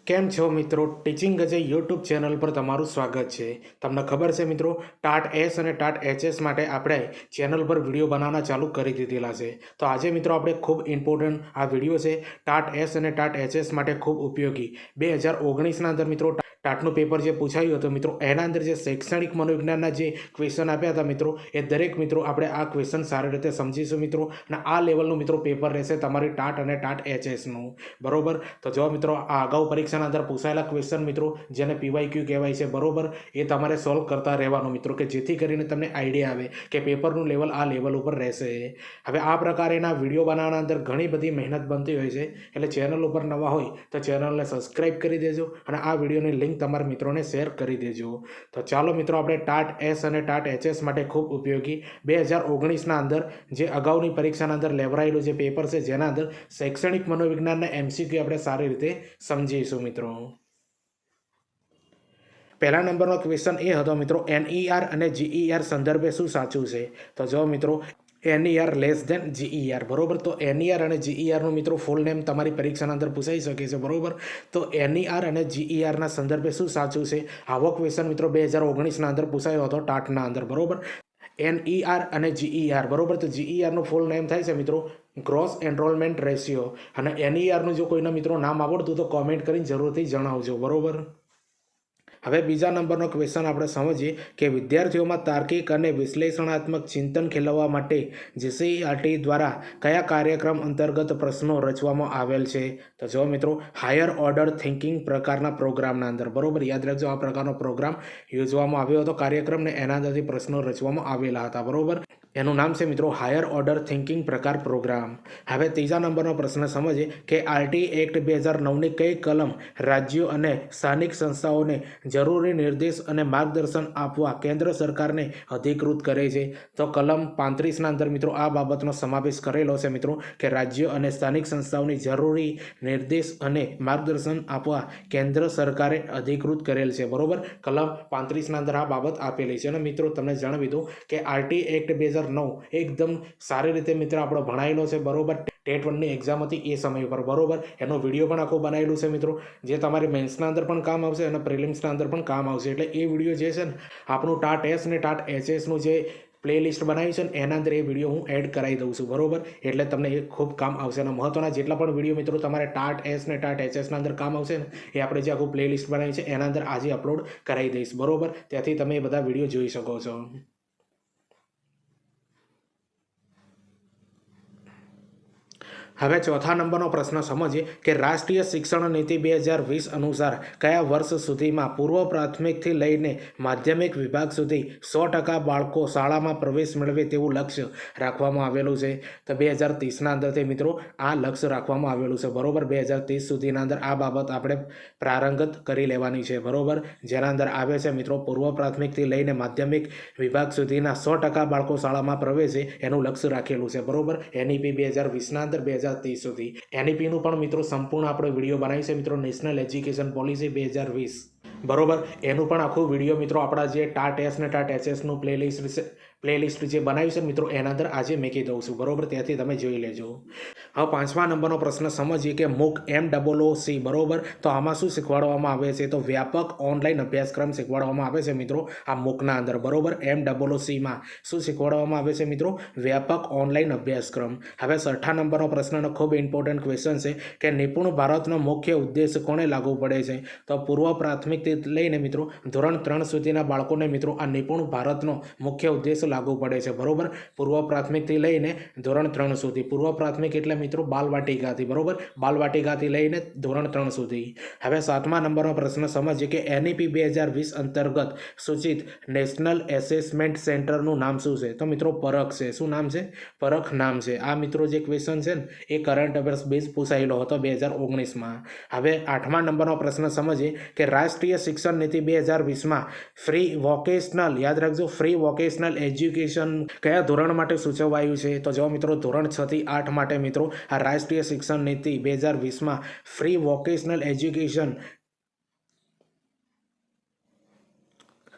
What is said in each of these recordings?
કેમ છો મિત્રો? ટીચિંગ ગજે યુટ્યુબ ચેનલ પર તમારું સ્વાગત છે. તમને ખબર છે મિત્રો, ટાટ એસ અને ટાટ એચએસ માટે આપણે ચેનલ પર વિડીયો બનાવવાના ચાલુ કરી દીધેલા છે. તો આજે મિત્રો આપણે ખૂબ ઇમ્પોર્ટન્ટ આ વિડીયો છે. ટાટ એસ અને ટાટ એચએસ માટે ખૂબ ઉપયોગી 2019ના અંદર મિત્રો ટાટનું પેપર જે પૂછાયું હતું મિત્રો, એના અંદર જે શૈક્ષણિક મનોવિજ્ઞાનના જે ક્વેશ્ચન આપ્યા હતા મિત્રો, એ દરેક મિત્રો આપણે આ ક્વેશ્ચન સારી રીતે સમજીશું મિત્રો. અને આ લેવલનું મિત્રો પેપર રહેશે તમારી ટાટ અને ટાટ એચએસનું. બરોબર, તો જો મિત્રો આ અગાઉ પરીક્ષાના અંદર પૂછાયેલા ક્વેશ્ચન મિત્રો, જેને પીવાયક્યુ કહેવાય છે, બરોબર, એ તમારે સોલ્વ કરતા રહેવાનું મિત્રો, કે જેથી કરીને તમને આઈડિયા આવે કે પેપરનું લેવલ આ લેવલ ઉપર રહેશે. હવે આ પ્રકારેના વિડીયો બનાવવાના અંદર ઘણી બધી મહેનત બનતી હોય છે, એટલે ચેનલ ઉપર નવા હોય તો ચેનલને સબસ્ક્રાઈબ કરી દેજો અને આ વિડીયોની લિંક તમારા મિત્રોને શેર કરી દેજો. તો ચાલો મિત્રો, આપણે ટાટ એસ અને ટાટ એચએસ માટે ખૂબ ઉપયોગી 2019ના અંદર જે અગાઉની પરીક્ષાના અંદર લેવરાયેલું જે પેપર છે, જેના અંદર શૈક્ષણિક મનોવિજ્ઞાનના એમસીક્યુ આપણે સારી રીતે સમજીશું મિત્રો. પહેલા નંબરનો ક્વેશ્ચન એ હતો મિત્રો, એનઈઆર અને જીઈઆર સંદર્ભે શું સાચું છે? તો જો મિત્રો, એનઈઆર લેસ દેન જીઈઆર, બરોબર. તો એનઈઆર અને જીઈઆરનું મિત્રો ફૂલ નેમ તમારી પરીક્ષાના અંદર પૂછાઈ શકે છે, બરોબર. તો એનઈઆર અને જીઈઆરના સંદર્ભે શું સાચું છે? આવો ક્વેશ્ચન મિત્રો 2019ના અંદર પૂછાયો હતો ટાટના અંદર, બરોબર. એનઈઆર અને જીઈઆર, બરોબર. તો જીઈઆરનું ફૂલ નેમ થાય છે મિત્રો ગ્રોસ એનરોલમેન્ટ રેશિયો. અને એનઈઆરનું જો કોઈના મિત્રો નામ આવડતું તો કોમેન્ટ કરીને જરૂરથી જણાવજો, બરોબર. હવે બીજા નંબરનો ક્વેશ્ચન આપણે સમજીએ કે વિદ્યાર્થીઓમાં તાર્કિક અને વિશ્લેષણાત્મક ચિંતન ખીલવવા માટે જીસીઈઆરટી દ્વારા કયા કાર્યક્રમ અંતર્ગત પ્રશ્નો રચવામાં આવેલ છે? તો જો મિત્રો, હાયર ઓર્ડર થિંકિંગ પ્રકારના પ્રોગ્રામના અંદર, બરોબર, યાદ રાખજો, આ પ્રકારનો પ્રોગ્રામ યોજવામાં આવ્યો હતો કાર્યક્રમને, એના અંદરથી પ્રશ્નો રચવામાં આવેલા હતા, બરોબર. એનું નામ છે મિત્રો હાયર ઓર્ડર થિંકિંગ પ્રકાર પ્રોગ્રામ. હવે ત્રીજા નંબરનો પ્રશ્ન સમજીએ કે આરટી એક્ટ 2009ની કઈ કલમ રાજ્યો અને સ્થાનિક સંસ્થાઓને જરૂરી નિર્દેશ અને માર્ગદર્શન આપવા કેન્દ્ર સરકારને અધિકૃત કરે છે? તો કલમ 35ના અંદર મિત્રો આ બાબતનો સમાવેશ કરેલો છે મિત્રો, કે રાજ્યો અને સ્થાનિક સંસ્થાઓની જરૂરી નિર્દેશ અને માર્ગદર્શન આપવા કેન્દ્ર સરકારે અધિકૃત કરેલ છે, બરોબર. કલમ 35ના અંદર આ બાબત આપેલી છે. અને મિત્રો તમને જણાવી દઉં કે આરટી એક્ટ 2009 એકદમ સારી રીતે મિત્રો આપણો ભણાયેલો છે, બરોબર. ટેટ 1ની એક્ઝામ હતી એ સમય પર, બરોબર. એનો વિડીયો પણ આખું બનાવેલું છે મિત્રો, જે તમારી મેન્સના અંદર પણ કામ આવશે અને પ્રિલિમ્સના અંદર પણ કામ આવશે. એટલે એ વિડીયો જે છે ને, આપણું ટાટ એસ અને ટાટ એચએસનું જે પ્લેલિસ્ટ બનાવી છે ને, એના અંદર એ વિડીયો હું એડ કરાવી દઉં છું, બરોબર. એટલે તમને એ ખૂબ કામ આવશે. અને મહત્વના જેટલા પણ વિડીયો મિત્રો તમારે ટાટ એસ ને ટાટ એચએસના અંદર કામ આવશે ને, એ આપણે જે આખું પ્લેલિસ્ટ બનાવી છે એના અંદર આજે અપલોડ કરાવી દઈશ, બરોબર. ત્યાંથી તમે એ બધા વિડીયો જોઈ શકો છો. હવે ચોથા નંબરનો પ્રશ્ન સમજીએ કે રાષ્ટ્રીય શિક્ષણ નીતિ 2020 અનુસાર કયા વર્ષ સુધીમાં પૂર્વ પ્રાથમિકથી લઈને માધ્યમિક વિભાગ સુધી 100% બાળકો શાળામાં પ્રવેશ મેળવે તેવું લક્ષ્ય રાખવામાં આવેલું છે? તો 2030ના અંદરથી મિત્રો આ લક્ષ્ય રાખવામાં આવેલું છે, બરોબર. 2030 સુધીના અંદર આ બાબત આપણે પ્રારંભ કરી લેવાની છે, બરોબર. જેના અંદર આવે છે મિત્રો પૂર્વ પ્રાથમિકથી લઈને માધ્યમિક વિભાગ સુધીના 100% બાળકો શાળામાં પ્રવેશે એનું લક્ષ્ય રાખેલું છે, બરોબર. એનઈપી 2020ના અંદર 2030 સુધી. એનઈપીનું પણ મિત્રો સંપૂર્ણ આપણે વિડીયો બનાવી છે મિત્રો, નેશનલ એજ્યુકેશન પોલિસી 2020, બરોબર. એનું પણ આખું વિડીયો મિત્રો આપણા જે ટાટ એસ ને ટાટ એચએસનું પ્લેલિસ્ટ જે બનાવ્યું છે મિત્રો, એના અંદર આજે મૂકી દઉં છું, બરોબર. ત્યાંથી તમે જોઈ લેજો. હવે પાંચમા નંબરનો પ્રશ્ન સમજીએ કે મૂક MOOC, બરોબર. તો આમાં શું શીખવાડવામાં આવે છે? તો વ્યાપક ઓનલાઈન અભ્યાસક્રમ શીખવાડવામાં આવે છે મિત્રો આ મૂકના અંદર, બરોબર. MOOCમાં શું શીખવાડવામાં આવે છે મિત્રો? વ્યાપક ઓનલાઈન અભ્યાસક્રમ. હવે છઠ્ઠા નંબરનો પ્રશ્નનો ખૂબ ઇમ્પોર્ટન્ટ ક્વેશ્ચન છે કે નિપુણ ભારતનો મુખ્ય ઉદ્દેશ કોને લાગુ પડે છે? તો પૂર્વ પ્રાથમિકથી લઈને મિત્રો ધોરણ 3 સુધીના બાળકોને મિત્રો આ નિપુણ ભારતનો મુખ્ય ઉદ્દેશ લાગુ પડે છે, બરોબર. પૂર્વ પ્રાથમિકથી લઈને ધોરણ 3 સુધી. પૂર્વ પ્રાથમિક એટલે મિત્રો બાલવાટિકાથી, બરોબર. બાલવાટિકાથી લઈને ધોરણ 3 સુધી. હવે સાતમા નંબરનો પ્રશ્ન સમજીએ કે એનઈપી 2020 અંતર્ગત સૂચિત નેશનલ એસેસમેન્ટ સેન્ટરનું નામ શું છે? તો મિત્રો પરખ છે. શું નામ છે? પરખ નામ છે. આ મિત્રો જે ક્વેશ્ચન છે ને, એ કરંટ અફેર્સ બેઝ પૂછાયેલો હતો 2019માં. હવે આઠમા નંબરનો પ્રશ્ન સમજીએ કે રાષ્ટ્રીય શિક્ષણ નીતિ 2020માં ફ્રી વોકેશનલ, યાદ રાખજો, ફ્રી વોકેશનલ એજ્યુકેશન કયા ધોરણ માટે સૂચવાયું છે? તો જો મિત્રો ધોરણ 6 થી 8 માટે મિત્રો આ રાષ્ટ્રીય શિક્ષણ નીતિ 2020માં ફ્રી વોકેશનલ એજ્યુકેશન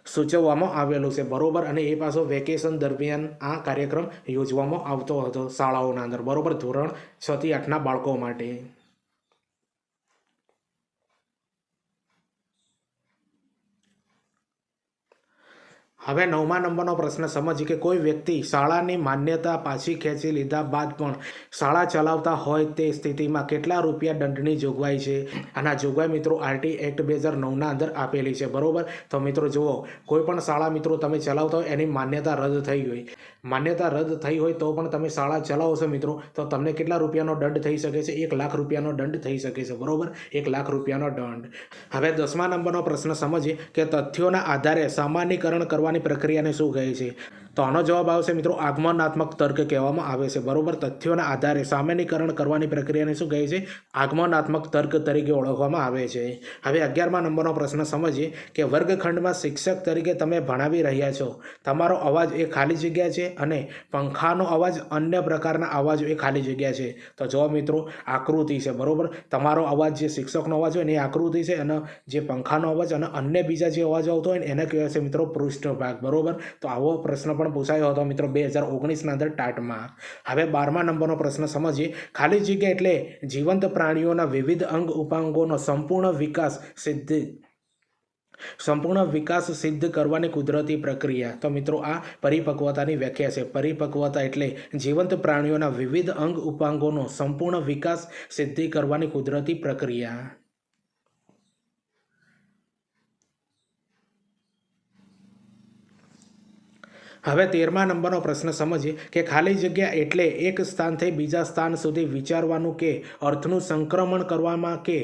સૂચવવામાં આવેલું છે, બરોબર. અને એ પાછો વેકેશન દરમિયાન આ કાર્યક્રમ યોજવામાં આવતો હતો શાળાઓના અંદર, બરોબર, ધોરણ 6 થી 8ના બાળકો માટે. હવે 9મા નંબરનો પ્રશ્ન સમજીએ કે કોઈ વ્યક્તિ શાળાની માન્યતા પાછી ખેંચી લીધા બાદ પણ શાળા ચલાવતા હોય તે સ્થિતિમાં કેટલા રૂપિયા દંડની જોગવાઈ છે? અને આ જોગવાઈ મિત્રો આરટી એક્ટ 2009ના અંદર આપેલી છે, બરોબર. તો મિત્રો જુઓ, કોઈ પણ શાળા મિત્રો તમે ચલાવતા હોય એની માન્યતા રદ થઈ હોય, માન્યતા રદ થઈ હોય તો પણ તમે શાળા ચલાવો છો મિત્રો, તો તમને કેટલા રૂપિયાનો દંડ થઈ શકે છે? 1 લાખ રૂપિયાનો દંડ થઈ શકે છે, બરોબર. 1 લાખ રૂપિયાનો દંડ. હવે 10મા નંબરનો પ્રશ્ન સમજીએ કે તથ્યોના આધારે સામાન્યકરણ કરવાની પ્રક્રિયાને શું કહે છે? તો આનો જવાબ આવશે મિત્રો આગમનાત્મક તર્ક કહેવામાં આવે છે, બરોબર. તથ્યોના આધારે સામાન્યકરણ કરવાની પ્રક્રિયાને શું કહે છે? આગમનાત્મક તર્ક તરીકે ઓળખવામાં આવે છે. હવે 11મા નંબરનો પ્રશ્ન સમજીએ કે વર્ગખંડમાં શિક્ષક તરીકે તમે ભણાવી રહ્યા છો, તમારો અવાજ એ ખાલી જગ્યા છે અને પંખાનો અવાજ અન્ય પ્રકારના અવાજો એ ખાલી જગ્યા છે. તો જવાબ મિત્રો આકૃતિ છે, બરોબર. તમારો અવાજ જે શિક્ષકનો અવાજ હોય ને એ આકૃતિ છે, અને જે પંખાનો અવાજ અને અન્ય બીજા જે અવાજો આવતો હોય ને એને કહેવાય છે મિત્રો પૃષ્ઠભાગ, બરોબર. તો આવો પ્રશ્ન પણ પૂછાયો હતો મિત્રો 2019ના અંદર ટાટમાં. હવે 12મા નંબરનો પ્રશ્ન સમજીએ. ખાલી જગ્યા એટલે જીવંત પ્રાણીઓના વિવિધ અંગ ઉપાંગોનો સંપૂર્ણ વિકાસ સિદ્ધ કરવાની કુદરતી પ્રક્રિયા. તો મિત્રો આ પરિપક્વતાની વ્યાખ્યા છે. પરિપક્વતા એટલે જીવંત પ્રાણીઓના વિવિધ અંગ ઉપાંગોનો સંપૂર્ણ વિકાસ સિદ્ધ કરવાની કુદરતી પ્રક્રિયા. હવે 13મા નંબરનો પ્રશ્ન સમજીએ કે ખાલી જગ્યા એટલે એક સ્થાનથી બીજા સ્થાન સુધી વિચારવાનું કે અર્થનું સંક્રમણ કરવામાં કે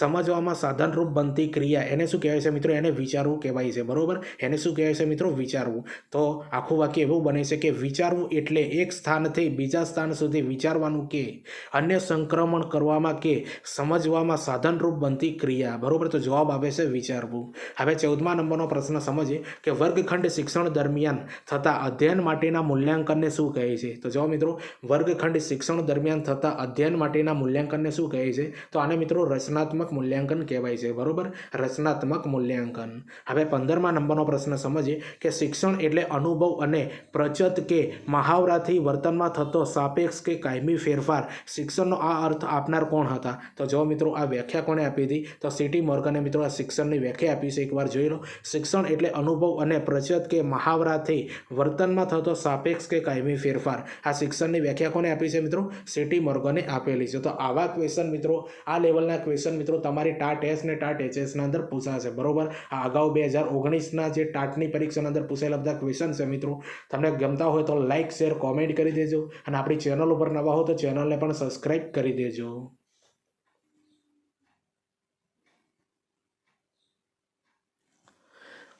સમજવામાં સાધનરૂપ બનતી ક્રિયા, એને શું કહેવાય છે મિત્રો? એને વિચારવું કહેવાય છે, બરોબર. એને શું કહેવાય છે મિત્રો? વિચારવું. તો આખું વાક્ય એવું બને છે કે વિચારવું એટલે એક સ્થાનથી બીજા સ્થાન સુધી વિચારવાનું કે અન્ય સંક્રમણ કરવામાં કે સમજવામાં સાધનરૂપ બનતી ક્રિયા, બરોબર. તો જવાબ આવે છે વિચારવું. હવે 14મા નંબરનો પ્રશ્ન સમજીએ કે વર્ગખંડ શિક્ષણ દરમિયાન થતા અધ્યયન માટેના મૂલ્યાંકનને શું કહે છે? તો જો મિત્રો વર્ગખંડ શિક્ષણ દરમિયાન થતા અધ્યયન માટેના મૂલ્યાંકનને શું કહે છે? તો આને મિત્રો રચનાત્મક મૂલ્યાંકન કહેવાય છે, બરોબર. રચનાત્મક મૂલ્યાંકન. હવે 15મા નંબરનો પ્રશ્ન સમજીએ કે શિક્ષણ એટલે અનુભવ અને પ્રચત કે મહાવરાથી વર્તનમાં થતો સાપેક્ષ કે કાયમી ફેરફાર. શિક્ષણનો આ અર્થ આપનાર કોણ હતા? તો જો મિત્રો આ વ્યાખ્યા કોણે આપી હતી? તો સીટી મોર્ગને મિત્રો આ શિક્ષણની વ્યાખ્યા આપી છે, એકવાર જોઈ લો. શિક્ષણ એટલે અનુભવ અને પ્રચત કે મહાવરાથી વર્તનમાં થતો સાપેક્ષ કે કાયમી ફેરફાર. આ શિક્ષણની વ્યાખ્યા કોને આપી છે મિત્રો? સીટી મોર્ગને આપેલી છે. તો આવા ક્વેશ્ચન મિત્રો, આ લેવલના ક્વેશ્ચન મિત્રો તમારી ટાટ એસ ને ટાટ એચએસના અંદર પૂછાશે, બરોબર. આ અગાઉ 2019ના જે ટાટની પરીક્ષાના અંદર પૂછેલા બધા ક્વેશ્ચન છે મિત્રો. તમને ગમતા હોય તો લાઇક, શેર, કોમેન્ટ કરી દેજો, અને આપણી ચેનલ ઉપર નવા હો તો ચેનલને પણ સબસ્ક્રાઇબ કરી દેજો.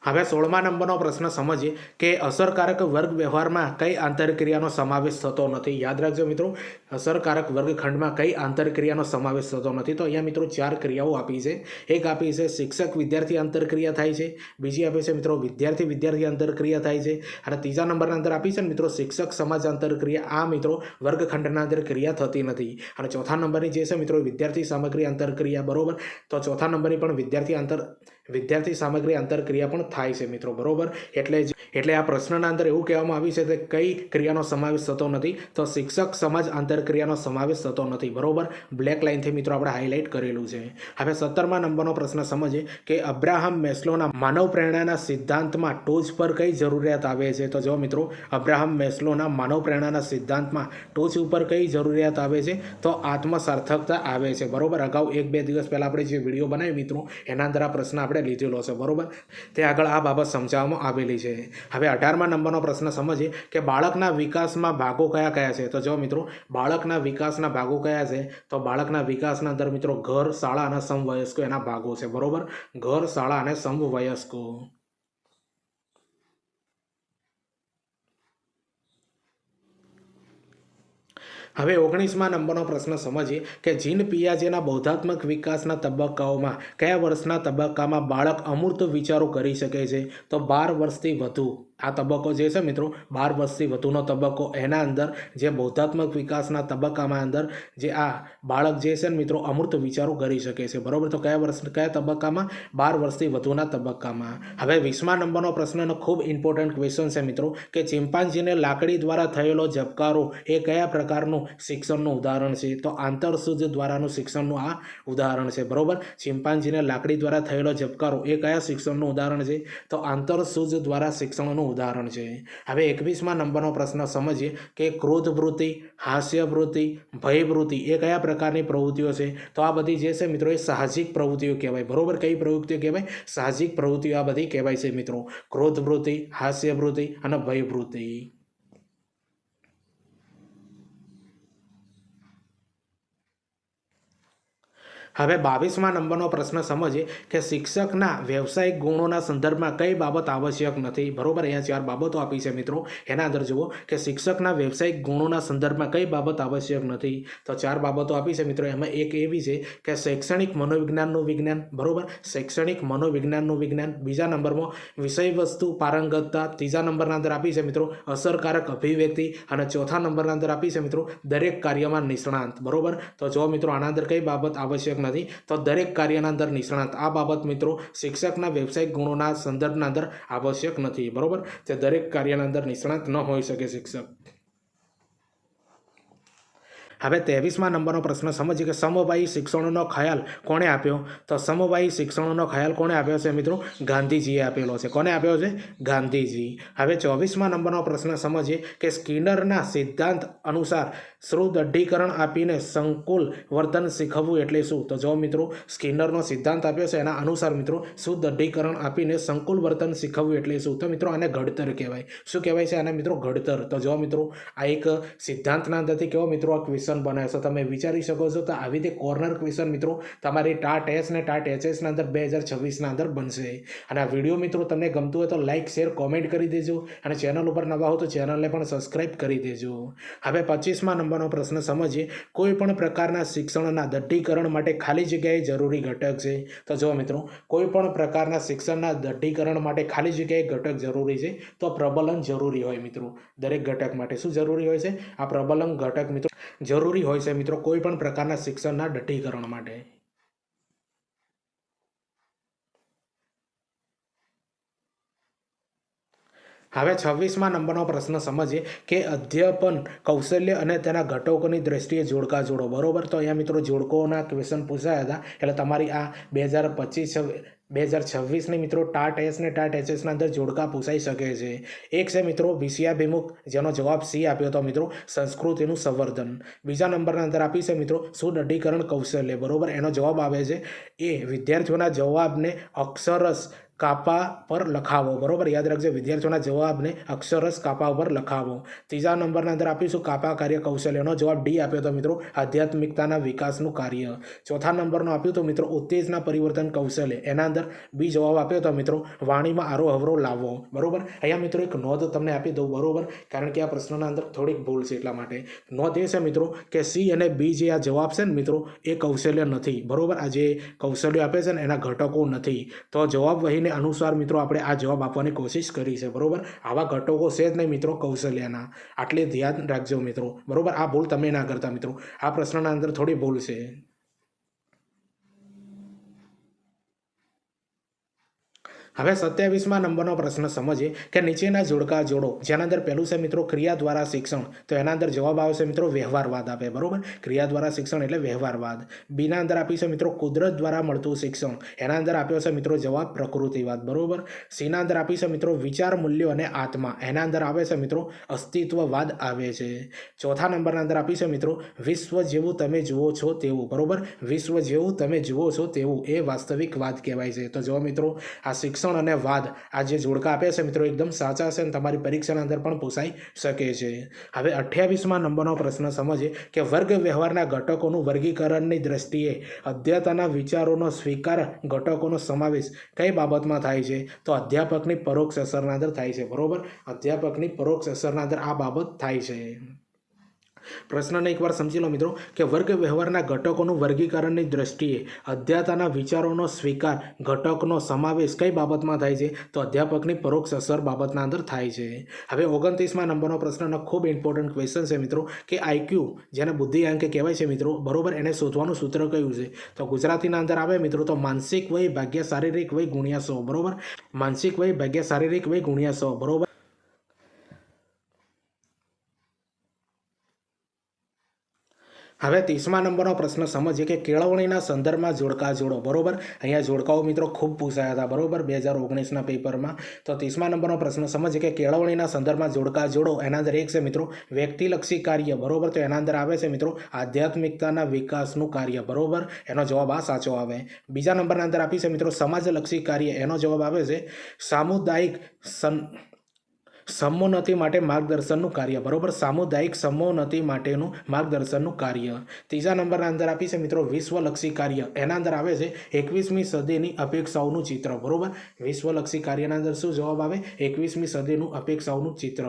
હવે 16મા નંબરનો પ્રશ્ન સમજીએ કે અસરકારક વર્ગ વ્યવહારમાં કઈ આંતરક્રિયાનો સમાવેશ થતો નથી? યાદ રાખજો મિત્રો, અસરકારક વર્ગખંડમાં કઈ આંતરક્રિયાનો સમાવેશ થતો નથી? તો અહીંયા મિત્રો 4 ક્રિયાઓ આપી છે. એક આપી છે શિક્ષક વિદ્યાર્થી આંતરક્રિયા થાય છે, બીજી આપી છે મિત્રો વિદ્યાર્થી વિદ્યાર્થી આંતરક્રિયા થાય છે, અને ત્રીજા નંબરના અંદર આપી છે ને મિત્રો શિક્ષક સમાજ આંતરક્રિયા. આ મિત્રો વર્ગખંડના અંદર ક્રિયા થતી નથી. અને ચોથા નંબરની જે છે મિત્રો વિદ્યાર્થી સામગ્રી આંતરક્રિયા, બરોબર. તો ચોથા નંબરની પણ વિદ્યાર્થી સામગ્રી આંતરક્રિયા પણ થાય છે મિત્રો, બરોબર. એટલે આ પ્રશ્નના અંદર એવું કહેવામાં આવ્યું છે કે કઈ ક્રિયાનો સમાવેશ થતો નથી? તો શિક્ષક સમાજ આંતરક્રિયાનો સમાવેશ થતો નથી, બરોબર. બ્લેક લાઇનથી મિત્રો આપણે હાઇલાઇટ કરેલું છે. હવે 17મા નંબરનો પ્રશ્ન સમજીએ કે અબ્રાહમ મેસ્લોના માનવ પ્રેરણાના સિદ્ધાંતમાં ટોચ પર કઈ જરૂરિયાત આવે છે? તો જો મિત્રો અબ્રાહમ મેસ્લોના માનવ પ્રેરણાના સિદ્ધાંતમાં ટોચ ઉપર કઈ જરૂરિયાત આવે છે? તો આત્મસાર્થકતા આવે છે, બરોબર. અગાઉ 1-2 દિવસ પહેલાં આપણે જે વિડીયો બનાવી મિત્રો એના અંદર આ પ્રશ્ન આપણે લીધેલો છે, બરોબર. તે આગળ આ બાબત સમજાવવામાં આવેલી છે. હવે 18મા નંબરનો પ્રશ્ન સમજીએ કે બાળકના વિકાસમાં ભાગો કયા કયા છે? તો જો મિત્રો બાળકના વિકાસના ભાગો કયા છે? તો બાળકના વિકાસના અંદર મિત્રો ઘર, શાળા અને સમવયસ્કો એના ભાગો છે, બરોબર. ઘર, શાળા અને સમવયસ્કો. હવે 19મા નંબરનો પ્રશ્ન સમજીએ કે જીન પિયાજેના બૌદ્ધાત્મક વિકાસના તબક્કાઓમાં કયા વર્ષના તબક્કામાં બાળક અમૂર્ત વિચારો કરી શકે છે? તો 12 વર્ષથી વધુ. આ તબક્કો જે છે મિત્રો 12 વર્ષથી વધુનો તબક્કો, એના અંદર જે બૌદ્ધાત્મક વિકાસના તબક્કામાં અંદર જે આ બાળક જે છે ને મિત્રો અમૂર્ત વિચારો કરી શકે છે, બરોબર. તો કયા તબક્કામાં? 12 વર્ષથી વધુના તબક્કામાં. હવે 20મા નંબરનો પ્રશ્નનો ખૂબ ઇમ્પોર્ટન્ટ ક્વેશ્ચન છે મિત્રો કે ચિમ્પાન્ઝીને લાકડી દ્વારા થયેલો ઝબકારો એ કયા પ્રકારનું શિક્ષણનું ઉદાહરણ છે? તો આંતરસૂઝ દ્વારાનું શિક્ષણનું આ ઉદાહરણ છે, બરોબર. ચિમ્પાન્ઝીને લાકડી દ્વારા થયેલો ઝબકારો એ કયા શિક્ષણનું ઉદાહરણ છે? તો આંતરસૂઝ દ્વારા શિક્ષણનું ઉદાહરણ છે. હવે 21મા નંબરનો પ્રશ્ન સમજીએ કે ક્રોધવૃત્તિ, હાસ્યવૃત્તિ, ભયવૃત્તિ એ કયા પ્રકારની પ્રવૃત્તિઓ છે? તો આ બધી જે છે મિત્રો એ સાહજિક પ્રવૃત્તિઓ કહેવાય, બરોબર. કઈ પ્રવૃત્તિઓ કહેવાય? સાહજિક પ્રવૃત્તિઓ આ બધી કહેવાય છે મિત્રો. ક્રોધવૃત્તિ, હાસ્યવૃત્તિ અને ભયવૃત્તિ. હવે 22મા નંબરનો પ્રશ્ન સમજીએ કે શિક્ષકના વ્યવસાયિક ગુણોના સંદર્ભમાં કઈ બાબત આવશ્યક નથી, બરોબર. અહીંયા 4 બાબતો આપી છે મિત્રો. એના અંદર જુઓ કે શિક્ષકના વ્યવસાયિક ગુણોના સંદર્ભમાં કઈ બાબત આવશ્યક નથી. તો 4 બાબતો આપી છે મિત્રો. એમાં એક એવી છે કે શૈક્ષણિક મનોવિજ્ઞાનનું વિજ્ઞાન, બરોબર. શૈક્ષણિક મનોવિજ્ઞાનનું વિજ્ઞાન. બીજા નંબરમાં વિષય વસ્તુ પારંગતતા. ત્રીજા નંબરના અંદર આપી છે મિત્રો અસરકારક અભિવ્યક્તિ. અને ચોથા નંબરના અંદર આપી છે મિત્રો દરેક કાર્યમાં નિષ્ણાંત, બરોબર. તો જો મિત્રો આના અંદર કઈ બાબત આવશ્યક નથી? તો દરેક કાર્યના અંદર નિષ્ણાંત. આ બાબત મિત્રો શિક્ષકના વ્યવસાયિક ગુણોના સંદર્ભના અંદર આવશ્યક નથી, બરોબર. તે દરેક કાર્યના અંદર નિષ્ણાંત ન હોઈ શકે શિક્ષક. હવે 23મા નંબરનો પ્રશ્ન સમજીએ કે સમવાયી શિક્ષણનો ખ્યાલ કોણે આપ્યો? તો સમવાયી શિક્ષણનો ખ્યાલ કોણે આપ્યો છે મિત્રો? ગાંધીજીએ આપેલો છે. કોને આપ્યો છે? ગાંધીજી. હવે 24મા નંબરનો પ્રશ્ન સમજીએ કે સ્કિનરના સિદ્ધાંત અનુસાર સુદૃઢીકરણ આપીને સંકુલ વર્તન શીખવવું એટલે શું? તો જો મિત્રો સ્કિનરનો સિદ્ધાંત આપ્યો છે એના અનુસાર મિત્રો સુદૃઢીકરણ આપીને સંકુલ વર્તન શીખવવું એટલે શું? તો મિત્રો આને ઘડતર કહેવાય. શું કહેવાય છે આને મિત્રો? ઘડતર. તો જો મિત્રો આ એક સિદ્ધાંતના અંદરથી કેવો મિત્રો આ ક્વેશ્ચન બનાવે છે, તમે વિચારી શકો છો. તો આવી રીતે કોર્નર ક્વેશ્ચન મિત્રો તમારી ટાટ એસ ને ટાટ એચએસના અંદર 2026ના અંદર બનશે. અને આ વિડીયો મિત્રો તમને ગમતું હોય તો લાઇક, શેર, કોમેન્ટ કરી દેજો. અને ચેનલ ઉપર નવા હો તો ચેનલને પણ સબસ્ક્રાઇબ કરી દેજો. હવે 25મા નંબરનો પ્રશ્ન સમજીએ કોઈ પણ પ્રકારના શિક્ષણના દઢીકરણ માટે ખાલી જગ્યાએ જરૂરી ઘટક છે? તો જો મિત્રો કોઈ પણ પ્રકારના શિક્ષણના દઢીકરણ માટે ખાલી જગ્યાએ ઘટક જરૂરી છે. તો પ્રબલન જરૂરી હોય મિત્રો. દરેક ઘટક માટે શું જરૂરી હોય છે? આ પ્રબલન ઘટક મિત્રો જરૂરી હોય છે મિત્રો કોઈ પણ પ્રકારના શિક્ષણના દઢીકરણ માટે. હવે 26મા નંબરનો પ્રશ્ન સમજીએ કે અધ્યાપન કૌશલ્ય અને તેના ઘટકોની દ્રષ્ટિએ જોડકા જોડો, બરોબર. તો અહીંયા મિત્રો જોડકોના ક્વેશ્ચન પૂછાયા હતા. એટલે તમારી આ 2026ની મિત્રો ટાટ એસ ને ટાટ એચએસના અંદર જોડકા પૂછાઈ શકે છે. એક છે મિત્રો વિષયાભિમુખ, જેનો જવાબ સી આપ્યો હતો મિત્રો સંસ્કૃતિનું સંવર્ધન. બીજા નંબરના અંદર આપી છે મિત્રો સુદઢીકરણ કૌશલ્ય, બરોબર. એનો જવાબ આવે છે એ વિદ્યાર્થીઓના જવાબને અક્ષરશ કાપા પર લખાવો, બરોબર. યાદ રાખજો વિદ્યાર્થીઓના જવાબને અક્ષરશ કાપા ઉપર લખાવો. ત્રીજા નંબરના અંદર આપીશું કાપા કાર્ય કૌશલ્યનો જવાબ ડી આપ્યો હતો મિત્રો આધ્યાત્મિકતાના વિકાસનું કાર્ય. ચોથા નંબરનો આપ્યું તો મિત્રો ઉત્તેજના પરિવર્તન કૌશલ્ય, એના અંદર બી જવાબ આપ્યો હતો મિત્રો વાણીમાં આરોહવરો લાવવો, બરોબર. અહીંયા મિત્રો એક નોંધ તમને આપી દઉં, બરોબર, કારણ કે આ પ્રશ્નના અંદર થોડીક ભૂલ છે એટલા માટે. નોંધ એ છે મિત્રો કે સી અને બી જે આ જવાબ છે ને મિત્રો એ કૌશલ્ય નથી, બરોબર. આ જે કૌશલ્ય આપે છે ને એના ઘટકો નથી. તો જવાબ વહીને અનુસાર મિત્રો આપણે આ જવાબ આપવાની કોશિશ કરી છે, બરોબર. આવા ઘટકો છે જ નહીં મિત્રો કૌશલ્યના. આટલે ધ્યાન રાખજો મિત્રો, બરોબર. આ ભૂલ તમે ના કરતા મિત્રો. આ પ્રશ્નના અંદર થોડી ભૂલ છે. હવે 27મા નંબરનો પ્રશ્ન સમજીએ કે નીચેના જોડકા જોડો. જેના અંદર પહેલું છે મિત્રો ક્રિયા દ્વારા શિક્ષણ. તો એના અંદર જવાબ આવશે મિત્રો વ્યવહારવાદ આપે, બરોબર. ક્રિયા દ્વારા શિક્ષણ એટલે વ્યવહારવાદ. બીના અંદર આપી છે મિત્રો કુદરત દ્વારા મળતું શિક્ષણ. એના અંદર આપ્યો છે મિત્રો જવાબ પ્રકૃતિવાદ, બરોબર. સીના અંદર આપી છે મિત્રો વિચાર, મૂલ્યો અને આત્મા. એના અંદર આવે છે મિત્રો અસ્તિત્વવાદ આવે છે. ચોથા નંબરના અંદર આપી છે મિત્રો વિશ્વ જેવું તમે જુઓ છો તેવું, બરોબર. વિશ્વ જેવું તમે જુઓ છો તેવું એ વાસ્તવિકવાદ કહેવાય છે. તો જો મિત્રો આ શિક્ષણ અને વાદ આ જે જોડકા આપે છે મિત્રો એકદમ સાચા છે અને તમારી પરીક્ષાના અંદર પણ પૂછાઈ શકે છે. હવે 28મા નંબરનો પ્રશ્ન સમજીએ કે વર્ગ વ્યવહારના ઘટકોનું વર્ગીકરણની દ્રષ્ટિએ અધ્યતનના વિચારોનો સ્વીકાર ઘટકોનો સમાવેશ કઈ બાબતમાં થાય છે? તો અધ્યાપકની પરોક્ષ અસરના અંદર થાય છે, બરોબર. અધ્યાપકની પરોક્ષ અસરના અંદર આ બાબત થાય છે. પ્રશ્નને એકવાર સમજી લો મિત્રો કે વર્ગ વ્યવહારના ઘટકોનું વર્ગીકરણની દ્રષ્ટિએ અધ્યાતાના વિચારોનો સ્વીકાર ઘટકનો સમાવેશ કઈ બાબતમાં થાય છે? તો અધ્યાપકની પરોક્ષ અસર બાબતના અંદર થાય છે. હવે 29મા નંબરનો પ્રશ્નનો ખૂબ ઇમ્પોર્ટન્ટ ક્વેશ્ચન છે મિત્રો કે આઈક્યુ જેને બુદ્ધિઆંક કહેવાય છે મિત્રો, બરોબર, એને શોધવાનું સૂત્ર કયું છે? તો ગુજરાતીના અંદર આવે મિત્રો તો માનસિક વય ભાગ્યા શારીરિક વય ગુણ્યા 100, બરોબર. માનસિક વય ભાગ્યા શારીરિક વય ગુણ્યા 100, બરોબર. હવે 30મા નંબરનો પ્રશ્ન સમજીએ કે કેળવણીના સંદર્ભમાં જોડકા જોડો, બરોબર. અહીંયા જોડકાઓ મિત્રો ખૂબ પૂછાયા હતા, બરોબર, 2019ના પેપરમાં. તો 30મા નંબરનો પ્રશ્ન સમજીએ કે કેળવણીના સંદર્ભમાં જોડકા જોડો. એના અંદર એક છે મિત્રો વ્યક્તિલક્ષી કાર્ય, બરોબર. તો એના અંદર આવે છે મિત્રો આધ્યાત્મિકતાના વિકાસનું કાર્ય, બરોબર. એનો જવાબ આ સાચો આવે. બીજા નંબરના અંદર આપી છે મિત્રો સમાજલક્ષી કાર્ય. એનો જવાબ આવે છે સામુદાયિક સમોન્નતિ માટે માર્ગદર્શનનું કાર્ય, બરોબર. સામુદાયિક સમોન્નતિ માટેનું માર્ગદર્શનનું કાર્ય. ત્રીજા નંબરના અંદર આપી છે મિત્રો વિશ્વલક્ષી કાર્ય. એના અંદર આવે છે 21મી સદીની અપેક્ષાઓનું ચિત્ર, બરોબર. વિશ્વલક્ષી કાર્યના અંદર શું જવાબ આવે? 21મી સદીનું અપેક્ષાઓનું ચિત્ર.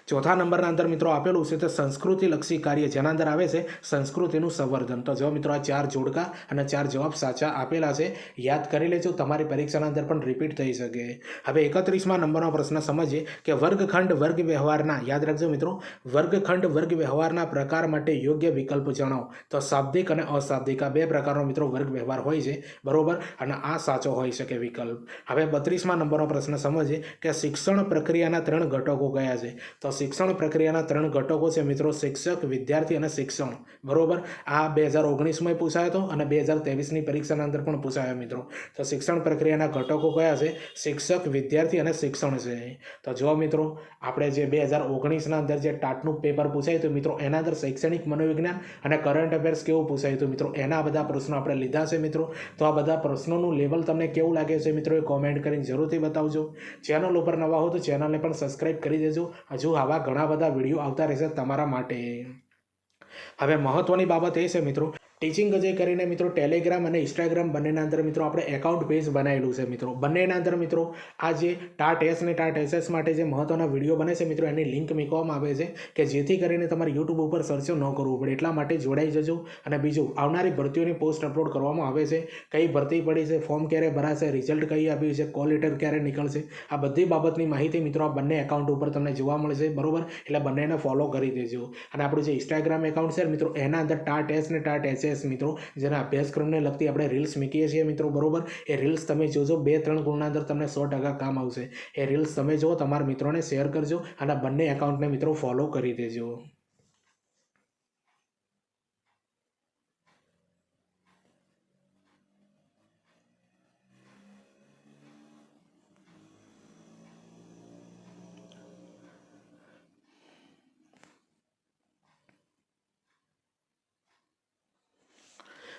ચોથા નંબરના અંદર મિત્રો આપેલું છે તે સંસ્કૃતિલક્ષી કાર્ય, જેના અંદર આવે છે સંસ્કૃતિનું સંવર્ધન. તો જો મિત્રો આ 4 જોડકા અને 4 જવાબ સાચા આપેલા છે. યાદ કરી લેજો, તમારી પરીક્ષાના અંદર પણ રિપીટ થઈ શકે. હવે 31મા નંબરનો પ્રશ્ન સમજીએ કે વર્ગખંડ વર્ગ વ્યવહારના, યાદ રાખજો મિત્રો, વર્ગખંડ વર્ગ વ્યવહારના પ્રકાર માટે યોગ્ય વિકલ્પ જણાવો. તો શાબ્દિક અને અશાબ્દિક આ 2 પ્રકારનો મિત્રો વર્ગ વ્યવહાર હોય છે, બરોબર. અને આ સાચો હોઈ શકે વિકલ્પ. હવે 32મા નંબરનો પ્રશ્ન સમજીએ કે શિક્ષણ પ્રક્રિયાના 3 ઘટકો કયા છે? તો શિક્ષણ પ્રક્રિયાના 3 ઘટકો છે મિત્રો શિક્ષક, વિદ્યાર્થી અને શિક્ષણ, બરોબર. આ 2019માં પૂછાયો હતો અને 2023ની પરીક્ષાના અંદર પણ પૂછાયો મિત્રો. તો શિક્ષણ પ્રક્રિયાના ઘટકો કયા છે? શિક્ષક, વિદ્યાર્થી અને શિક્ષણ છે. તો જો મિત્રો આપણે જે 2019ના અંદર જે ટાટનું પેપર પૂછાયું હતું મિત્રો, એના અંદર શૈક્ષણિક મનોવિજ્ઞાન અને કરંટ અફેર્સ કેવું પૂછાયું હતું મિત્રો, એના બધા પ્રશ્નો આપણે લીધા છે મિત્રો. તો આ બધા પ્રશ્નોનું લેવલ તમને કેવું લાગે છે મિત્રો એ કોમેન્ટ કરીને જરૂરથી બતાવજો. ચેનલ ઉપર નવા હો તો ચેનલને પણ સબસ્ક્રાઈબ કરી દેજો. હજુ આવા ઘણા બધા વિડીયો આવતા રહેશે તમારા માટે. હવે મહત્વની બાબત એ છે મિત્રો ટીચિંગ અજય કરીને મિત્રો ટેલિગ્રામ અને ઇન્સ્ટાગ્રામ બંનેના અંદર મિત્રો આપણે એકાઉન્ટ પેજ બનાવેલું છે મિત્રો. બંનેના અંદર મિત્રો આ જે ટાટ એસ અને ટાટ એસએસ માટે જે મહત્વના વિડીયો બને છે મિત્રો, એની લિંક મૂકવામાં આવે છે કે જેથી કરીને તમારે યુટ્યુબ ઉપર સર્ચ ન કરવું પડે. એટલા માટે જોડાઈ જજો. અને બીજું આવનારી ભરતીઓની પોસ્ટ અપલોડ કરવામાં આવે છે, કઈ ભરતી પડી છે, ફોર્મ ક્યારે ભરાશે, રિઝલ્ટ કઈ આપ્યું છે, કોલ લેટર ક્યારે નીકળશે, આ બધી બાબતની માહિતી મિત્રો આ બંને એકાઉન્ટ ઉપર તમને જોવા મળશે, બરોબર. એટલે બંનેને ફોલો કરી દેજો. અને આપણું જે ઇન્સ્ટાગ્રામ એકાઉન્ટ છે મિત્રો, એના અંદર ટાટ એસ અને ટાટ એસએસ મિત્રો જેના અભ્યાસક્રમને લગતી આપણે રીલ્સ મૂકીએ છીએ મિત્રો, બરોબર. એ રીલ્સ તમે જોજો, 2-3 ગુણના અંદર તમને 100% કામ આવશે. એ રીલ્સ તમે જો, તમારા મિત્રોને શેર કરજો અને બંને એકાઉન્ટને મિત્રો ફોલો કરી દેજો.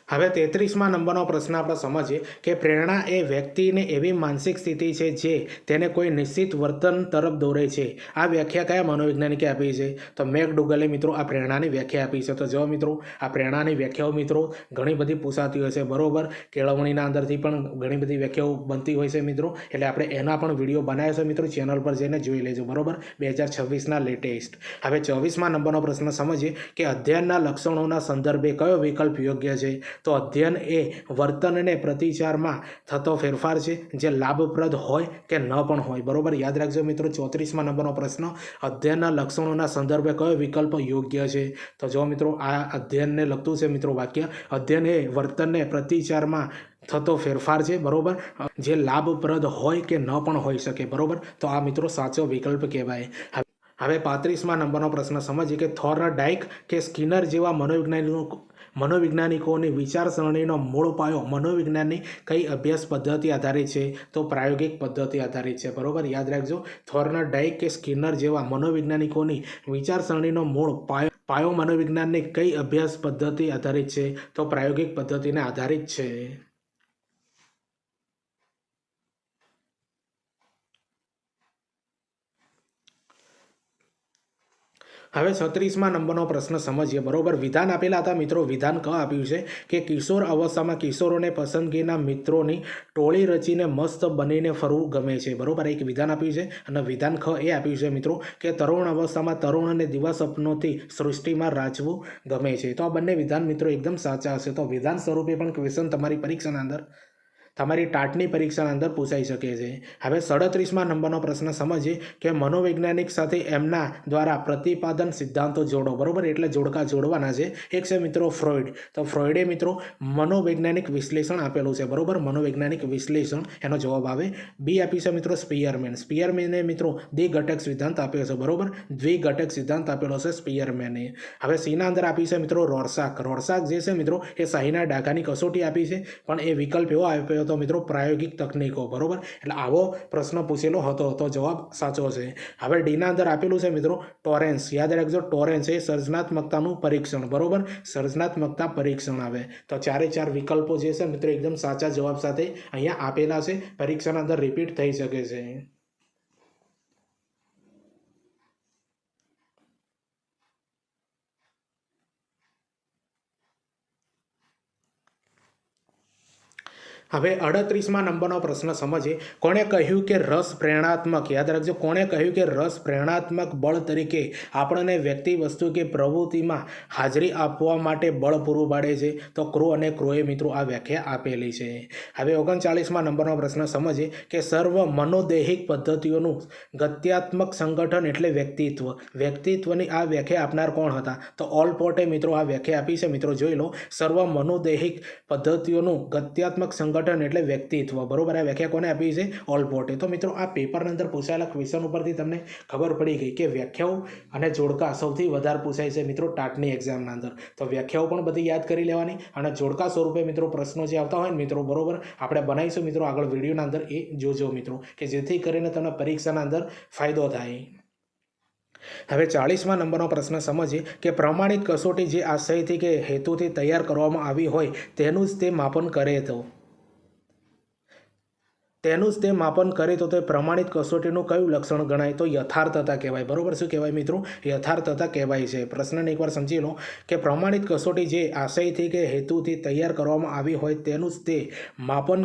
હવે 33મા નંબરનો પ્રશ્ન આપણે સમજીએ કે પ્રેરણા એ વ્યક્તિને એવી માનસિક સ્થિતિ છે જે તેને કોઈ નિશ્ચિત વર્તન તરફ દોરે છે. આ વ્યાખ્યા કયા મનોવૈજ્ઞાનિકે આપી છે? તો મેકડુગલે મિત્રો આ પ્રેરણાની વ્યાખ્યા આપી છે. તો જો મિત્રો આ પ્રેરણાની વ્યાખ્યાઓ મિત્રો ઘણી બધી પૂછાતી હોય છે, બરોબર. કેળવણીના અંદરથી પણ ઘણી બધી વ્યાખ્યાઓ બનતી હોય છે મિત્રો. એટલે આપણે એના પણ વિડીયો બનાવ્યા છે મિત્રો, ચેનલ પર જઈને જોઈ લેજો, બરોબર. 2026ના લેટેસ્ટ. હવે 24મા નંબરનો પ્રશ્ન સમજીએ કે અધ્યયનના લક્ષણોના સંદર્ભે કયો વિકલ્પ યોગ્ય છે? તો અધ્યયન એ વર્તનને પ્રતિચારમાં થતો ફેરફાર છે જે લાભપ્રદ હોય કે ન પણ હોય, બરોબર. યાદ રાખજો મિત્રો 34મા નંબરનો પ્રશ્ન અધ્યયનના લક્ષણોના સંદર્ભે કયો વિકલ્પ યોગ્ય છે? તો જો મિત્રો આ અધ્યયનને લગતું છે મિત્રો વાક્ય. અધ્યયન એ વર્તનને પ્રતિચારમાં થતો ફેરફાર છે, બરોબર, જે લાભપ્રદ હોય કે ન પણ હોઈ શકે, બરોબર. તો આ મિત્રો સાચો વિકલ્પ કહેવાય. હવે 35મા નંબરનો પ્રશ્ન સમજીએ કે થોર્નડાઇક કે સ્કિનર જેવા મનોવૈજ્ઞાનિકોની વિચારસરણીનો મૂળ પાયો મનોવિજ્ઞાનની કઈ અભ્યાસ પદ્ધતિ આધારિત છે? તો પ્રાયોગિક પદ્ધતિ આધારિત છે, બરોબર. યાદ રાખજો થોર્નડાઇક કે સ્કિનર જેવા મનોવૈજ્ઞાનિકોની વિચારસરણીનો મૂળ પાયો મનોવિજ્ઞાનની કઈ અભ્યાસ પદ્ધતિ આધારિત છે? તો પ્રાયોગિક પદ્ધતિને આધારિત છે. હવે 36મા નંબરનો પ્રશ્ન સમજીએ. બરોબર, વિધાન આપેલા હતા મિત્રો. વિધાન ક આપ્યું છે કે કિશોર અવસ્થામાં કિશોરોને પસંદગીના મિત્રોની ટોળી રચીને મસ્ત બનીને ફરવું ગમે છે. બરોબર, એક વિધાન આપ્યું છે. અને વિધાન ખ એ આપ્યું છે મિત્રો કે તરુણ અવસ્થામાં તરુણ અને દિવા સપનોથી સૃષ્ટિમાં રાચવું ગમે છે. તો આ બંને વિધાન મિત્રો એકદમ સાચા હશે. તો વિધાન સ્વરૂપે પણ ક્વેશ્ચન તમારી પરીક્ષાના અંદર, તમારી ટાટની પરીક્ષાના અંદર પૂછાઈ શકે છે. હવે 37મા નંબરનો પ્રશ્ન સમજીએ કે મનોવૈજ્ઞાનિક સાથે એમના દ્વારા પ્રતિપાદન સિદ્ધાંતો જોડો. બરોબર, એટલે જોડકા જોડવાના છે. એક છે મિત્રો ફ્રોઇડ. તો ફ્રોઇડે મિત્રો મનોવૈજ્ઞાનિક વિશ્લેષણ આપેલું છે. બરોબર, મનોવૈજ્ઞાનિક વિશ્લેષણ એનો જવાબ આવે. બી આપી છે મિત્રો સ્પિયરમેન. સ્પિયરમેને મિત્રો દ્વિઘટક સિદ્ધાંત આપ્યો છે. બરોબર, દ્વિઘટક સિદ્ધાંત આપેલો છે સ્પિયરમેને. હવે સીના અંદર આપી છે મિત્રો રોર્સાક. રોર્સાક જે છે મિત્રો એ શાહીના ડાઘાની કસોટી આપી છે, પણ એ વિકલ્પ એવો આપ્યો તો મિત્રો પ્રાયોગિક તકનીકો. બરોબર, એટલે આવો પ્રશ્ન પૂછેલો હતો, તો જવાબ સાચો છે. હવે ડીના અંદર આપેલું છે મિત્રો ટોરેન્સ. યાદ રાખજો, ટોરેન્સ એ સર્જનાત્મકતાનું પરીક્ષણ. બરોબર, સર્જનાત્મકતા પરીક્ષણ આવે. તો 4 વિકલ્પો જે છે મિત્રો એકદમ સાચા જવાબ સાથે અહીંયા આપેલા છે. પરીક્ષાના અંદર રિપીટ થઈ શકે છે. હવે 38મા નંબરનો પ્રશ્ન સમજીએ. કોણે કહ્યું કે રસ પ્રેરણાત્મક, યાદ રાખજો, કોણે કહ્યું કે રસ પ્રેરણાત્મક બળ તરીકે આપણને વ્યક્તિ, વસ્તુ કે પ્રવૃત્તિમાં હાજરી આપવા માટે બળ પૂરું પાડે છે? તો ક્રો અને ક્રોએ મિત્રો આ વ્યાખ્યા આપેલી છે. હવે 39મા નંબરનો પ્રશ્ન સમજીએ કે સર્વ મનોદૈહિક પદ્ધતિઓનું ગત્યાત્મક સંગઠન એટલે વ્યક્તિત્વ. વ્યક્તિત્વની આ વ્યાખ્યા આપનાર કોણ હતા? તો ઓલપોર્ટે મિત્રો આ વ્યાખ્યા આપી છે. મિત્રો જોઈ લો, સર્વ મનોદૈહિક પદ્ધતિઓનું ગત્યાત્મક સંગઠન એટલે વ્યક્તિત્વ. બરોબર, આ વ્યાખ્યા કોને આપી છે? ઓલપોર્ટે. તો મિત્રો આ પેપરના અંદર પૂછાયેલા ક્વેશ્ચન ઉપરથી તમને ખબર પડી ગઈ કે વ્યાખ્યાઓ અને જોડકા સૌથી વધારે પૂછાય છે મિત્રો ટાટની એક્ઝામના અંદર. તો વ્યાખ્યાઓ પણ બધી યાદ કરી લેવાની, અને જોડકા સ્વરૂપે મિત્રો પ્રશ્નો જે આવતા હોય ને મિત્રો, બરોબર, આપણે બનાવીશું મિત્રો આગળ વિડીયોના અંદર, એ જોજો મિત્રો, કે જેથી કરીને તમને પરીક્ષાના અંદર ફાયદો થાય. હવે 40મા નંબરનો પ્રશ્ન સમજીએ કે પ્રમાણિત કસોટી જે આશયથી કે હેતુથી તૈયાર કરવામાં આવી હોય તેનું જ તે માપન કરે તો તે પ્રમાણિત કસોટીનું કયું લક્ષણ ગણાય? તો યથાર્થતા કહેવાય. બરોબર, શું કહેવાય મિત્રો? યથાર્થતા કહેવાય છે. પ્રશ્નને એકવાર સમજી લો કે પ્રમાણિત કસોટી જે આશયથી કે હેતુથી તૈયાર કરવામાં આવી હોય તેનું જ તે માપન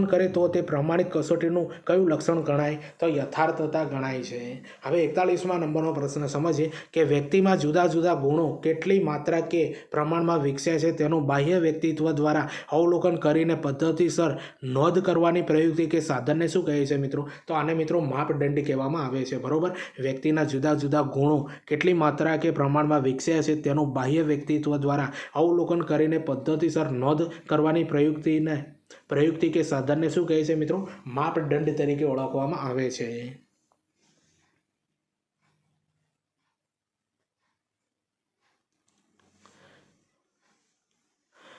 કરે તો તે પ્રમાણિત કસોટીનું કયું લક્ષણ ગણાય? તો યથાર્થતા ગણાય છે. હવે 41મા નંબરનો પ્રશ્ન સમજીએ કે વ્યક્તિમાં જુદા જુદા ગુણો કેટલી માત્રા કે પ્રમાણમાં વિકસ્યા છે તેનું બાહ્ય વ્યક્તિત્વ દ્વારા અવલોકન કરીને પદ્ધતિસર નોંધ કરવાની પ્રયુક્તિ કે સાધનને શું કહે છે મિત્રો? તો આને મિત્રો માપદંડ કહેવામાં આવે છે. બરોબર, વ્યક્તિના જુદા જુદા ગુણો કેટલી માત્રા કે પ્રમાણમાં વિકસ્યા છે તેનું બાહ્ય વ્યક્તિત્વ દ્વારા અવલોકન કરીને પદ્ધતિસર નોંધ કરવાની પ્રયુક્તિ કે સાધનને શું કહે છે મિત્રો? માપદંડ તરીકે ઓળખવામાં આવે છે.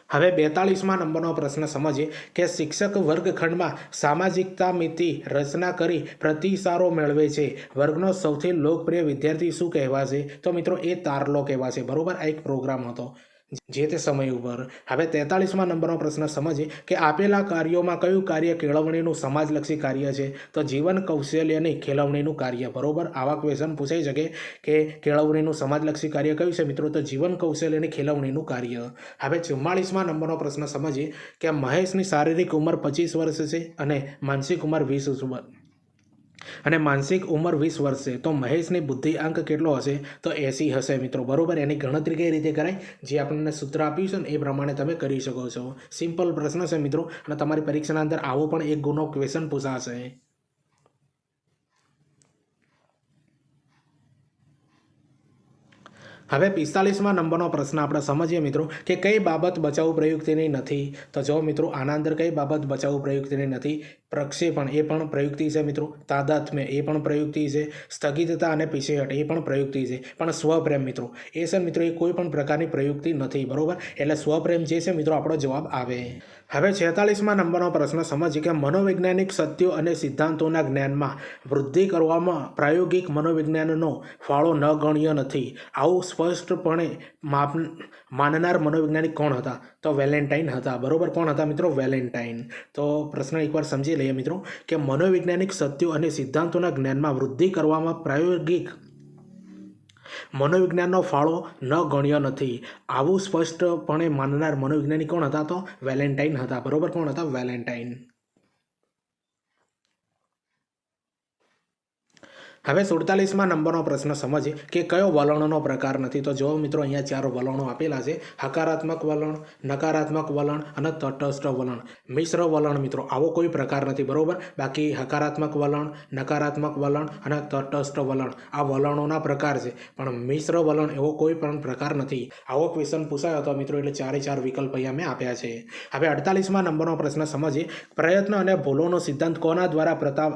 હવે 42મા નંબરનો પ્રશ્ન સમજીએ કે શિક્ષક વર્ગખંડમાં સામાજિકતાની રચના કરી પ્રતિસારો મેળવે છે. વર્ગનો સૌથી લોકપ્રિય વિદ્યાર્થી શું કહેવાશે? તો મિત્રો એ તારલો કહેવાશે. બરોબર, આ એક પ્રોગ્રામ હતો જે તે સમય ઉપર. હવે 43મા નંબરનો પ્રશ્ન સમજીએ કે આપેલા કાર્યોમાં કયું કાર્ય કેળવણીનું સમાજલક્ષી કાર્ય છે? તો જીવન કૌશલ્યની કેળવણીનું કાર્ય. બરોબર, આવા ક્વેશ્ચન પૂછાઈ શકે કે કેળવણીનું સમાજલક્ષી કાર્ય કયું છે મિત્રો? તો જીવન કૌશલ્યની કેળવણીનું કાર્ય. હવે 44મા નંબરનો પ્રશ્ન સમજીએ કે મહેશની શારીરિક ઉંમર 25 વર્ષ છે અને માનસિક ઉંમર 20 વર્ષ છે. તો મહેશની બુદ્ધિઆંક કેટલો હશે? તો 80 હશે મિત્રો. બરોબર, એની ગણતરી કઈ રીતે કરાય? જે આપણને સૂત્ર આપ્યું છે ને એ પ્રમાણે તમે કરી શકો છો. સિમ્પલ પ્રશ્ન છે મિત્રો, અને તમારી પરીક્ષાના અંદર આવો પણ એક ગુણનો ક્વેશ્ચન પૂછાશે. હવે 45મા નંબરનો પ્રશ્ન આપણે સમજીએ મિત્રો કે કઈ બાબત બચાવ પ્રયુક્તિની નથી? તો જો મિત્રો આના અંદર કઈ બાબત બચાવ પ્રયુક્તિની નથી? પ્રક્ષેપણ એ પણ પ્રયુક્તિ છે મિત્રો. તાદાત્મ્ય એ પણ પ્રયુક્તિ છે. સ્થગિતતા અને પીછેહટ એ પણ પ્રયુક્તિ છે. પણ સ્વપ્રેમ મિત્રો એ છે મિત્રો, એ કોઈ પણ પ્રકારની પ્રયુક્તિ નથી. બરોબર, એટલે સ્વપ્રેમ જે છે મિત્રો આપણો જવાબ આવે. હવે 46મા નંબરનો પ્રશ્ન સમજીએ કે મનોવૈજ્ઞાનિક સત્યો અને સિદ્ધાંતોના જ્ઞાનમાં વૃદ્ધિ કરવામાં પ્રાયોગિક મનોવિજ્ઞાનનો ફાળો નગણ્ય નથી. આવું સ્પષ્ટપણે માનનાર મનોવૈજ્ઞાનિક કોણ હતા? તો વેલેન્ટાઇન હતા. બરોબર, કોણ હતા મિત્રો? વેલેન્ટાઇન. તો પ્રશ્ન એકવાર સમજી લઈએ મિત્રો કે મનોવૈજ્ઞાનિક સત્યો અને સિદ્ધાંતોના જ્ઞાનમાં વૃદ્ધિ કરવામાં પ્રાયોગિક મનોવિજ્ઞાનનો ફાળો નગણ્ય નથી, આવું સ્પષ્ટપણે માનનાર મનોવિજ્ઞાની કોણ હતા? તો વેલેન્ટાઇન હતા. બરોબર, કોણ હતા? વેલેન્ટાઇન. હવે 47માં નંબરનો પ્રશ્ન સમજીએ કે કયો વલણનો પ્રકાર નથી. તો જો મિત્રો અહીંયા 4 વલણો આપેલા છે: હકારાત્મક વલણ, નકારાત્મક વલણ અને તટસ્થ વલણ. મિશ્ર વલણ મિત્રો આવો કોઈ પ્રકાર નથી. બરોબર, બાકી હકારાત્મક વલણ, નકારાત્મક વલણ અને તટસ્થ વલણ આ વલણોના પ્રકાર છે, પણ મિશ્ર વલણ એવો કોઈ પણ પ્રકાર નથી. આવો ક્વેશ્ચન પૂછાયો હતો મિત્રો, એટલે 4 વિકલ્પ અહીંયા મેં આપ્યા છે. હવે 48માં નંબરનો પ્રશ્ન સમજીએ: પ્રયત્ન અને ભૂલોનો સિદ્ધાંત કોના દ્વારા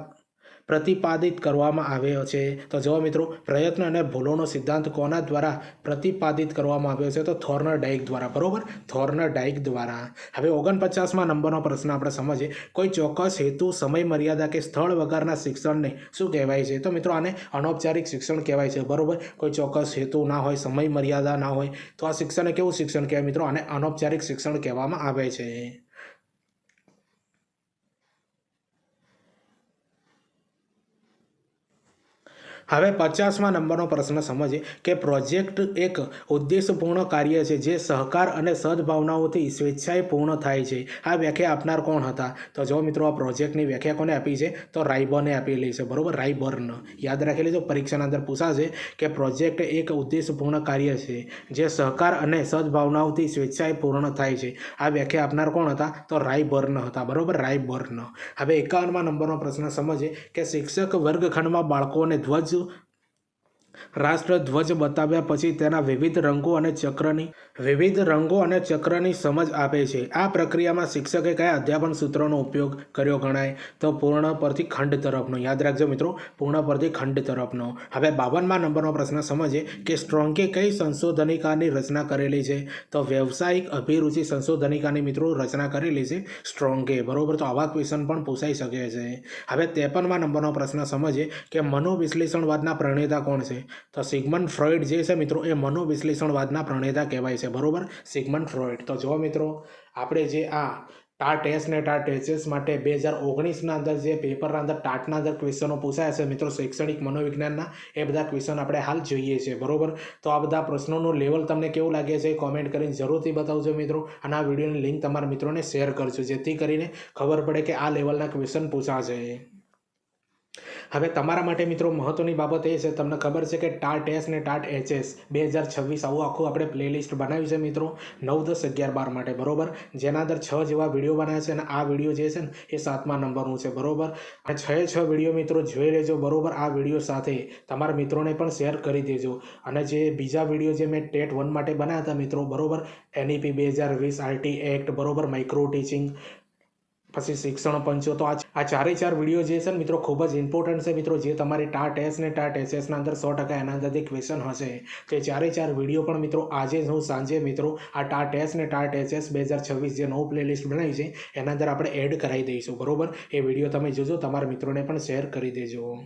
પ્રતિપાદિત કરવામાં આવ્યો છે? તો જો મિત્રો પ્રયત્ન અને ભૂલોનો સિદ્ધાંત કોના દ્વારા પ્રતિપાદિત કરવામાં આવ્યો છે? તો થોર્નડાઇક દ્વારા. બરોબર, થોર્નડાઇક દ્વારા. હવે 49માં નંબરનો પ્રશ્ન આપણે સમજીએ: કોઈ ચોક્કસ હેતુ, સમય મર્યાદા કે સ્થળ વગરના શિક્ષણને શું કહેવાય છે? તો મિત્રો આને અનૌપચારિક શિક્ષણ કહેવાય છે. બરોબર, કોઈ ચોક્કસ હેતુ ના હોય, સમય મર્યાદા ના હોય, તો આ શિક્ષણને કેવું શિક્ષણ કહેવાય મિત્રો? આને અનૌપચારિક શિક્ષણ કહેવામાં આવે છે. હવે 50માં નંબરનો પ્રશ્ન સમજીએ કે પ્રોજેક્ટ એક ઉદ્દેશપૂર્ણ કાર્ય છે જે સહકાર અને સદભાવનાઓથી સ્વેચ્છાએ પૂર્ણ થાય છે. આ વ્યાખ્યા આપનાર કોણ હતા? તો જો મિત્રો આ પ્રોજેક્ટની વ્યાખ્યા કોને આપી છે? તો રાયબર્ને આપેલી છે. બરોબર, રાયબર્ન. યાદ રાખી લેજો, પરીક્ષાના અંદર પૂછાશે કે પ્રોજેક્ટ એક ઉદ્દેશપૂર્ણ કાર્ય છે જે સહકાર અને સદભાવનાઓથી સ્વેચ્છાએ પૂર્ણ થાય છે. આ વ્યાખ્યા આપનાર કોણ હતા? તો રાયબર્ન હતા. બરોબર, રાયબર્ન. હવે 51માં નંબરનો પ્રશ્ન સમજીએ કે શિક્ષક વર્ગખંડમાં બાળકોને રાષ્ટ્રધ્વજ બતાવ્યા પછી તેના વિવિધ રંગો અને ચક્રની સમજ આપે છે. આ પ્રક્રિયામાં શિક્ષકે કયા અધ્યાપન સૂત્રનો ઉપયોગ કર્યો ગણાય? તો પૂર્ણ પરથી ખંડ તરફનો. યાદ રાખજો મિત્રો, પૂર્ણ પરથી ખંડ તરફનો. હવે 52માં નંબરનો પ્રશ્ન સમજીએ કે સ્ટ્રોન્કે કઈ સંશોધનિકાની રચના કરેલી છે? તો વ્યવસાયિક અભિરુચિ સંશોધનિકાની મિત્રો રચના કરેલી છે સ્ટ્રોન્કે. બરોબર, તો આવા ક્વેશ્ચન પણ પૂછાઈ શકે છે. હવે 53માં નંબરનો પ્રશ્ન સમજીએ કે મનોવિશ્લેષણવાદના પ્રણેતા કોણ છે? તો સિગ્મન્ડ ફ્રોઇડ જે છે મિત્રો એ મનોવિશ્લેષણવાદના પ્રણેતા કહેવાય છે. બરોબર, સિગ્મન્ડ ફ્રોઇડ. તો જો મિત્રો આપણે જે આ ટાટ એસ ને ટાટ એચએસ માટે 2019ના અંદર જે પેપરના અંદર ટાટના અંદર ક્વેશ્ચનો પૂછાયા છે મિત્રો શૈક્ષણિક મનોવિજ્ઞાનના, એ બધા ક્વેશ્ચન આપણે હાલ જોઈએ છીએ. બરોબર, તો આ બધા પ્રશ્નોનું લેવલ તમને કેવું લાગે છે કોમેન્ટ કરીને જરૂરથી બતાવજો મિત્રો, અને આ વિડીયોની લિંક તમારા મિત્રોને શેર કરજો જેથી કરીને ખબર પડે કે આ લેવલના ક્વેશ્ચન પૂછાશે. હવે તમારા માટે મિત્રો મહત્વની બાબત એ છે, તમને ખબર છે કે ટાટ એસ ને ટાટ એચએસ 2026 આવું આખું આપણે પ્લેલિસ્ટ બનાવ્યું છે મિત્રો 9, 10, 11, 12 માટે. બરોબર, જેના અંદર 6 જેવા વિડીયો બનાવ્યા છે, અને આ વિડીયો જે છે ને એ 7મા નંબરનું છે. બરોબર, આ 6 વિડીયો મિત્રો જોઈ લેજો. બરોબર, આ વિડીયો સાથે તમારા મિત્રોને પણ શેર કરી દેજો. અને જે બીજા વિડીયો જે મેં ટેટ 1 માટે બનાવ્યા હતા મિત્રો, બરોબર, NEP 2020, RT એક્ટ, બરોબર, માઇક્રો ટીચિંગ, પછી શિક્ષણ પંચો, તો આ 4 વિડીયો જે છે ને મિત્રો ખૂબ જ ઇમ્પોર્ટન્ટ છે મિત્રો, જે તમારી ટાટ એસ ને ટાટ એચએસના અંદર 100% એના અંદરથી ક્વેશ્ચન હશે. તો એ 4 વિડીયો પણ મિત્રો આજે જ હું સાંજે મિત્રો આ ટાટ એસ ને ટાટ એચએસ 2026 જે નવું પ્લેલિસ્ટ બનાવી છે એના અંદર આપણે એડ કરાવી દઈશું. બરોબર, એ વિડીયો તમે જોજો, તમારા મિત્રોને પણ શેર કરી દેજો.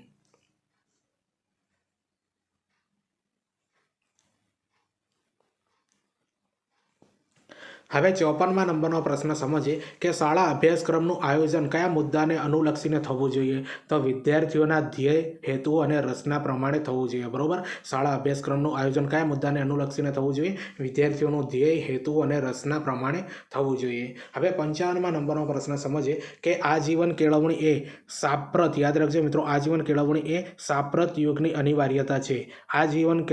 હવે 54માં નંબરનો પ્રશ્ન સમજીએ કે શાળા અભ્યાસક્રમનું આયોજન કયા મુદ્દાને અનુલક્ષીને થવું જોઈએ? તો વિદ્યાર્થીઓના ધ્યેય, હેતુઓ અને રસના પ્રમાણે થવું જોઈએ. બરોબર, શાળા અભ્યાસક્રમનું આયોજન કયા મુદ્દાને અનુલક્ષીને થવું જોઈએ? વિદ્યાર્થીઓનું ધ્યેય, હેતુઓ અને રસના પ્રમાણે થવું જોઈએ. હવે 55માં નંબરનો પ્રશ્ન સમજીએ કે આજીવન કેળવણી એ સાંપ્રત, યાદ રાખજો મિત્રો, આજીવન કેળવણી એ સાંપ્રત યુગની અનિવાર્યતા છે. આજીવન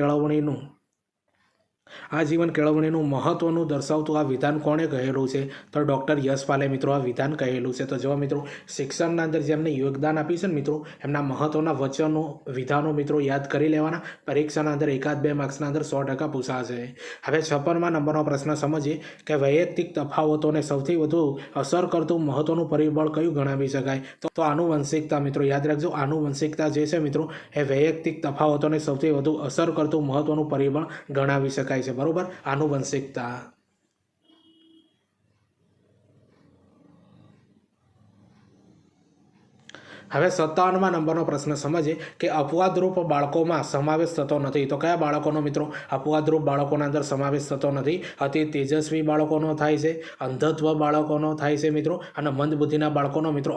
કેળવણીનું મહત્વનું દર્શાવતું આ વિધાન કોણે કહેલું છે? તો ડૉક્ટર યશપાલે મિત્રો આ વિધાન કહેલું છે. તો જો મિત્રો શિક્ષણના અંદર જેમને યોગદાન આપ્યું છે ને મિત્રો, એમના મહત્વના વચનો, વિધાનો મિત્રો યાદ કરી લેવાના. પરીક્ષાના અંદર 1-2 માર્ક્સના અંદર 100% પૂછાશે. હવે 56માં નંબરનો પ્રશ્ન સમજીએ કે વૈયક્તિક તફાવતોને સૌથી વધુ અસર કરતું મહત્વનું પરિબળ કયું ગણાવી શકાય? તો આનુવંશિકતા મિત્રો. યાદ રાખજો, આનુવંશિકતા જે છે મિત્રો એ વૈયક્તિક તફાવતોને સૌથી વધુ અસર કરતું મહત્વનું પરિબળ ગણાવી શકાય છે. બરોબર, આનુવંશિકતા. હવે 57માં નંબરનો પ્રશ્ન સમજીએ કે અપવાદરૂપ બાળકોમાં સમાવેશ થતો નથી. તો કયા બાળકોનો મિત્રો અપવાદરૂપ બાળકોના અંદર સમાવેશ થતો નથી? અતિ તેજસ્વી બાળકોનો થાય છે, અંધત્વ બાળકોનો થાય છે મિત્રો, અને મંદબુદ્ધિના બાળકોનો મિત્રો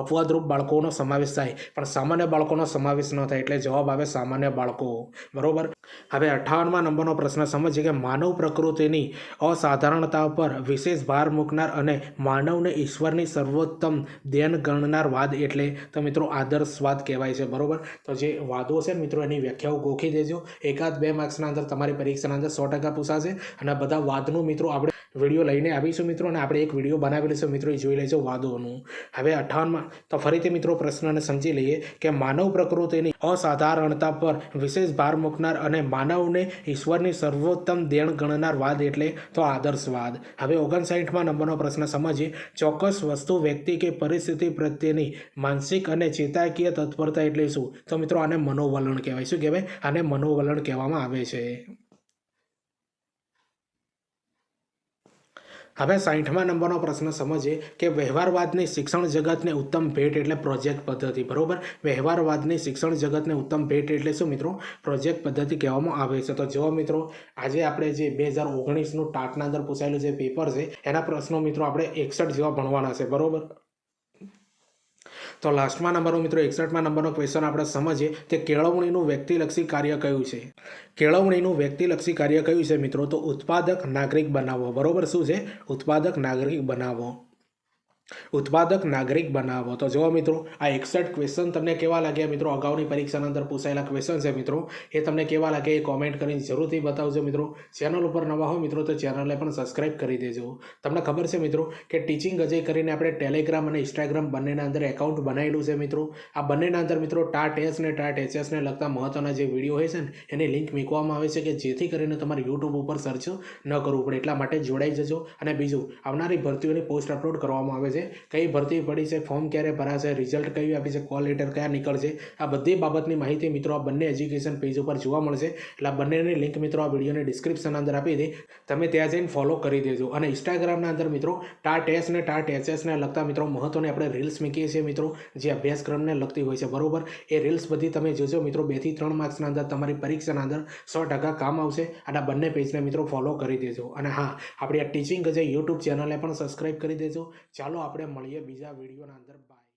અપવાદરૂપ બાળકોનો સમાવેશ થાય, પણ સામાન્ય બાળકોનો સમાવેશ ન થાય. એટલે જવાબ આવે સામાન્ય બાળકો. બરોબર. હવે 58મા નંબરનો પ્રશ્ન સમજીએ કે માનવ પ્રકૃતિની અસાધારણતા પર વિશેષ ભાર મૂકનાર અને માનવને ઈશ્વરની સર્વોત્તમ દેન ગણનાર વાદ એટલે તો મિત્રો આદર્શવાદ કહેવાય છે. બરોબર. તો જે વાદો છે મિત્રો એની વ્યાખ્યાઓ ગોખી દેજો. 1-2 માર્ક્સના અંદર તમારી પરીક્ષાના અંદર 100% પૂછાશે, અને બધા વાદનું મિત્રો આપણે વિડીયો લઈને આવીશું મિત્રો, અને આપણે એક વિડીયો બનાવેલું છે મિત્રો, એ જોઈ લેજો વાદોનું. હવે 58માં તો ફરીથી મિત્રો પ્રશ્નને સમજી લઈએ કે માનવ પ્રકૃતિની અસાધારણતા પર વિશેષ ભાર મૂકનાર અને માનવને ઈશ્વરની સર્વોત્તમ દેણ ગણનાર વાદ એટલે તો આદર્શવાદ. હવે 59મા નંબરનો પ્રશ્ન સમજીએ ચોક્કસ વસ્તુ, વ્યક્તિ કે પરિસ્થિતિ પ્રત્યેની માનસિક અને ચેતાકીય તત્પરતા એટલે શું? તો મિત્રો આને મનોવલણ કહેવાય. શું કહેવાય? આને મનોવલણ કહેવામાં આવે છે. હવે 60મા નંબરનો પ્રશ્ન સમજીએ કે વ્યવહારવાદની શિક્ષણ જગતને ઉત્તમ ભેટ એટલે પ્રોજેક્ટ પદ્ધતિ. બરોબર. વ્યવહારવાદની શિક્ષણ જગતને ઉત્તમ ભેટ એટલે શું મિત્રો? પ્રોજેક્ટ પદ્ધતિ કહેવામાં આવે છે. તો જો મિત્રો આજે આપણે જે 2019નું ટાટના અંદર પૂછાયેલું જે પેપર છે એના પ્રશ્નો મિત્રો આપણે 61 જેવા ભણવાના છે. બરોબર. તો લાસ્ટમાં નંબરનો મિત્રો 61મા નંબરનો ક્વેશ્ચન આપણે સમજીએ તે કેળવણીનું વ્યક્તિલક્ષી કાર્ય કયું છે? કેળવણીનું વ્યક્તિલક્ષી કાર્ય કયું છે મિત્રો? તો ઉત્પાદક નાગરિક બનાવવો. બરોબર. શું છે? ઉત્પાદક નાગરિક બનાવવો. ઉત્પાદક નાગરિક બનાવો. તો જો મિત્રો આ 61 ક્વેશ્ચન તમને કેવા લાગ્યા મિત્રો? અગાઉની પરીક્ષાના અંદર પૂછાયેલા ક્વેશ્ચન છે મિત્રો, એ તમને કેવા લાગે એ કોમેન્ટ કરીને જરૂરથી બતાવજો મિત્રો. ચેનલ ઉપર નવા હો મિત્રો તો ચેનલને પણ સબસ્ક્રાઇબ કરી દેજો. તમને ખબર છે મિત્રો કે ટીચિંગ અજય કરીને આપણે ટેલિગ્રામ અને ઇન્સ્ટાગ્રામ બંનેના અંદર એકાઉન્ટ બનાવેલું છે મિત્રો. આ બંનેના અંદર મિત્રો ટાટ એસ ને ટાટ એચએસને લગતા મહત્વના જે વિડીયો હોય છે ને એની લિંક મૂકવામાં આવે છે, કે જેથી કરીને તમારે યુટ્યુબ ઉપર સર્ચ ન કરવું પડે. એટલા માટે જોડાઈ જજો. અને બીજું, આવનારી ભરતીઓની પોસ્ટ અપલોડ કરવામાં આવે છે, કઈ ભરતી પડી છે, ફોર્મ ક્યારે ભરાશે, રિઝલ્ટ કયું આપી છે, કોલ લેટર કયા નીકળશે, આ બધી બાબતની માહિતી મિત્રો આ બંને એજ્યુકેશન પેજ ઉપર જોવા મળશે. એટલે આ બંનેની લિંક મિત્રો આ વિડીયોની ડિસ્ક્રિપ્શન અંદર આપી દે, તમે ત્યાં જઈને ફોલો કરી દેજો. અને ઇન્સ્ટાગ્રામના અંદર મિત્રો ટાટ એસ ને ટાટ એચએસને લગતા મિત્રો મહત્વની આપણે રીલ્સ મૂકીએ છીએ મિત્રો, જે અભ્યાસક્રમને લગતી હોય છે. બરોબર. એ રીલ્સ બધી તમે જોજો મિત્રો. 2 થી 3 માર્ક્સના અંદર તમારી પરીક્ષાના અંદર 100% કામ આવશે. અને આ બંને પેજને મિત્રો ફોલો કરી દેજો. અને હા, આપણી આ ટીચિંગ અજય યુટ્યુબ ચેનલને પણ સબસ્ક્રાઇબ કરી દેજો. ચાલો આપણે મળીએ બીજા વિડીયોના અંદર. બાય.